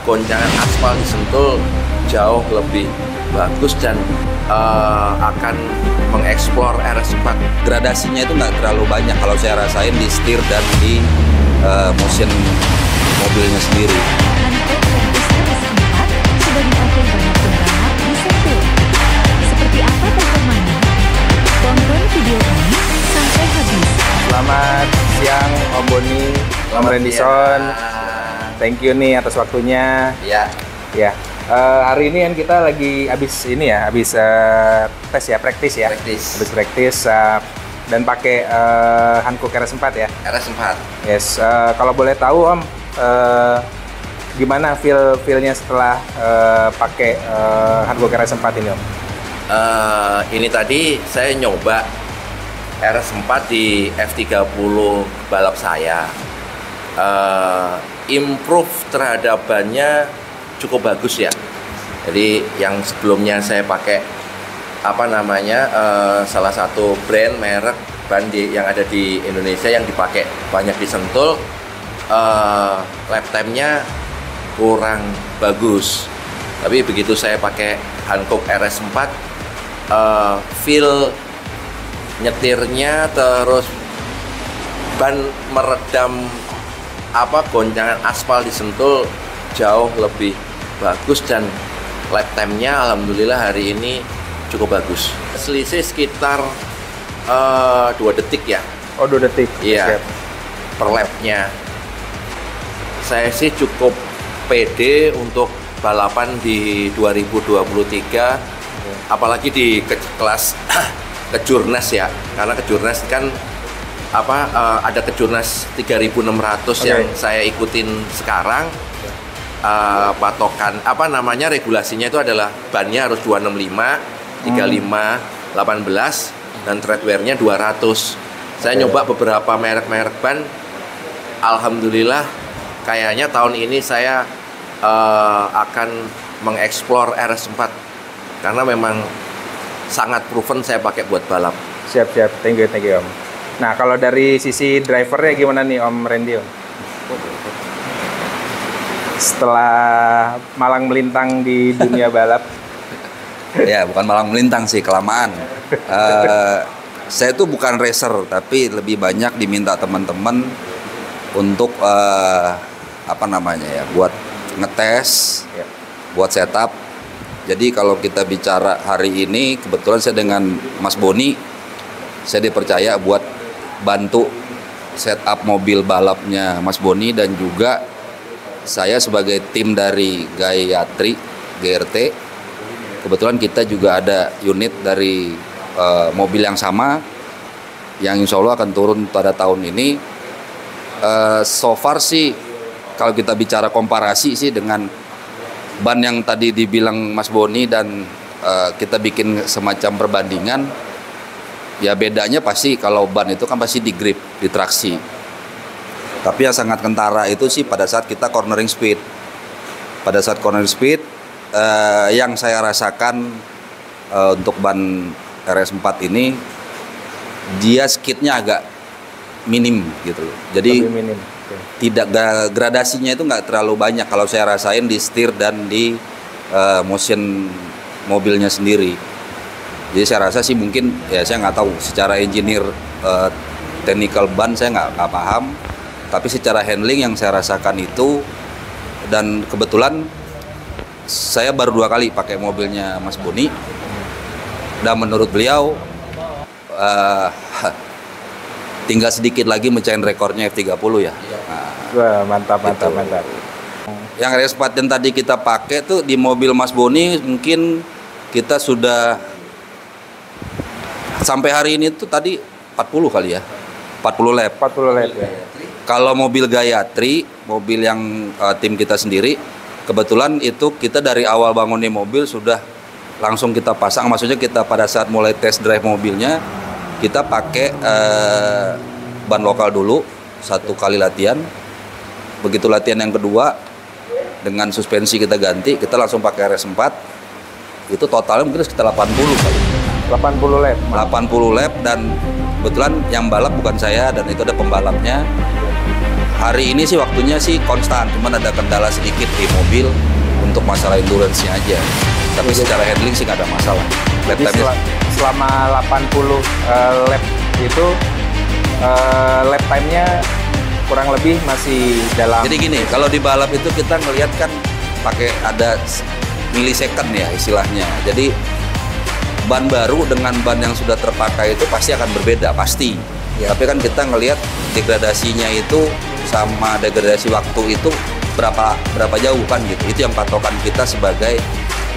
goncangan aspal di Sentul jauh lebih bagus dan akan mengeksplor RS4. Gradasinya itu nggak terlalu banyak kalau saya rasain di setir dan di motion mobilnya sendiri. Sudah dipakai banyak pembalap di Sentul. Seperti apa performanya? Tonton video ini sampai habis. Selamat siang Om Boni, Om Rendison. Thank you nih atas waktunya. Ya. Ya. Hari ini kan kita lagi habis tes ya, praktis ya. Habis praktis dan pakai Hankook RS4 ya. RS4. Yes. Kalau boleh tahu Om, gimana feel-nya setelah pakai Hankook RS4 ini Om? Ini tadi saya nyoba RS4 di F30 balap saya. Improve terhadap bannya cukup bagus ya. Jadi yang sebelumnya saya pakai salah satu brand merek ban yang ada di Indonesia yang dipakai banyak di Sentul, lap time-nya kurang bagus. Tapi begitu saya pakai Hankook RS4, feel nyetirnya terus ban meredam goncangan aspal di Sentul jauh lebih bagus dan lap time-nya alhamdulillah hari ini cukup bagus. Selisih sekitar 2 detik ya. Oh, 2 detik. Iya. Per lap-nya. Saya sih cukup pede untuk balapan di 2023, apalagi di kelas kejurnas ya. Karena kejurnas kan ada kejurnas 3.600 yang saya ikutin sekarang. Patokan regulasinya itu adalah bannya harus 265, 35, 18 dan treadwear-nya 200. Saya nyoba beberapa merek-merek ban, alhamdulillah kayaknya tahun ini saya akan mengeksplor RS4 karena memang sangat proven saya pakai buat balap. Siap, thank you Om. Nah, kalau dari sisi drivernya gimana nih Om Randy Om? Setelah malang melintang di dunia balap. Ya, bukan malang melintang sih, kelamaan. Saya tuh bukan racer, tapi lebih banyak diminta teman-teman untuk buat ngetes, buat setup. Jadi kalau kita bicara hari ini, kebetulan saya dengan Mas Boni, saya dipercaya buat bantu setup mobil balapnya Mas Boni, dan juga saya sebagai tim dari Gayatri GRT. Kebetulan kita juga ada unit dari mobil yang sama yang insya Allah akan turun pada tahun ini. So far sih kalau kita bicara komparasi sih dengan ban yang tadi dibilang Mas Boni dan kita bikin semacam perbandingan, ya bedanya pasti kalau ban itu kan pasti di grip, di traksi. Tapi yang sangat kentara itu sih pada saat kita cornering speed. Pada saat cornering speed, yang saya rasakan untuk ban RS4 ini, dia skidnya agak minim gitu. Jadi minim. Tidak gradasinya itu nggak terlalu banyak kalau saya rasain di setir dan di motion mobilnya sendiri. Jadi saya rasa sih mungkin ya saya nggak tahu secara engineer technical ban saya nggak paham. Tapi secara handling yang saya rasakan itu, dan kebetulan saya baru 2 kali pakai mobilnya Mas Boni, dan menurut beliau tinggal sedikit lagi mencapai rekornya F30 ya. Wah, mantap. Yang RS4 yang tadi kita pakai tuh di mobil Mas Boni mungkin kita sudah sampai hari ini tuh tadi 40 kali ya. 40 lap ya. Kalau mobil Gayatri, mobil yang tim kita sendiri, kebetulan itu kita dari awal bangunin mobil sudah langsung kita pasang. Maksudnya kita pada saat mulai test drive mobilnya, kita pakai ban lokal dulu, 1 kali latihan. Begitu latihan yang kedua, dengan suspensi kita ganti, kita langsung pakai RS4. Itu totalnya mungkin sekitar 80 kali. 80 lap. 80 lap, dan kebetulan yang balap bukan saya, dan itu ada pembalapnya. Hari ini sih waktunya sih konstan, cuman ada kendala sedikit di mobil untuk masalah endurance-nya aja. Tapi secara handling sih nggak ada masalah. Jadi selama 80 lap itu lap time-nya kurang lebih masih dalam. Jadi gini, kalau di balap itu kita ngelihat kan pakai ada milisecond ya istilahnya. Jadi ban baru dengan ban yang sudah terpakai itu pasti akan berbeda, pasti. Ya. Tapi kan kita ngelihat degradasinya itu sama degradasi waktu itu berapa jauh kan gitu. Itu yang patokan kita sebagai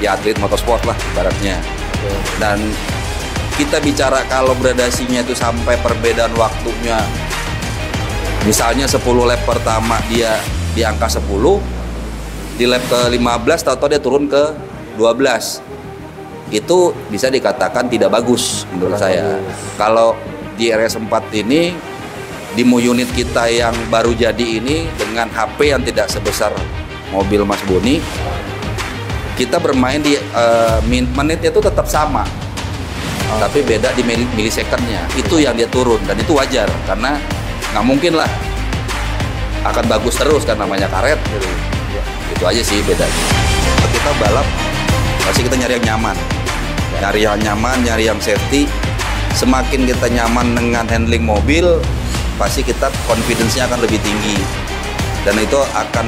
ya atlet motorsport lah ibaratnya. Dan kita bicara kalau gradasinya itu sampai perbedaan waktunya misalnya 10 lap pertama dia di angka 10, di lap ke-15 tahu-tahu dia turun ke 12. Itu bisa dikatakan tidak bagus menurut saya. Kalau di RS4 ini demo unit kita yang baru jadi ini dengan HP yang tidak sebesar mobil Mas Boni, kita bermain di menitnya itu tetap sama, tapi beda di milisecondnya. Itu yang dia turun dan itu wajar karena nggak mungkin lah akan bagus terus kan namanya karet gitu. Itu aja sih bedanya. Kita balap pasti kita nyari yang nyaman, nyari yang safety. Semakin kita nyaman dengan handling mobil, pasti kita confidence-nya akan lebih tinggi dan itu akan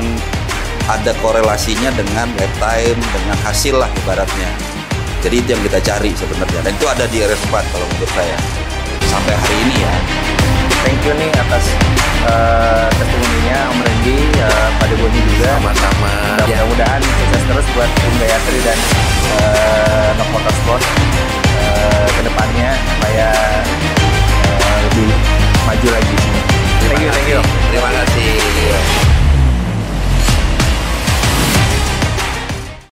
ada korelasinya dengan lap time, dengan hasil lah ibaratnya. Jadi itu yang kita cari sebenarnya dan itu ada di RS4 kalau menurut saya sampai hari ini ya. Thank you nih atas testimoninya Om Randy, Pak Boni juga. Sama-sama. Mudah-mudahan sukses terus buat Tim Gayatri dan Nok Motorsport ke depannya supaya lebih maju lagi. Terima kasih.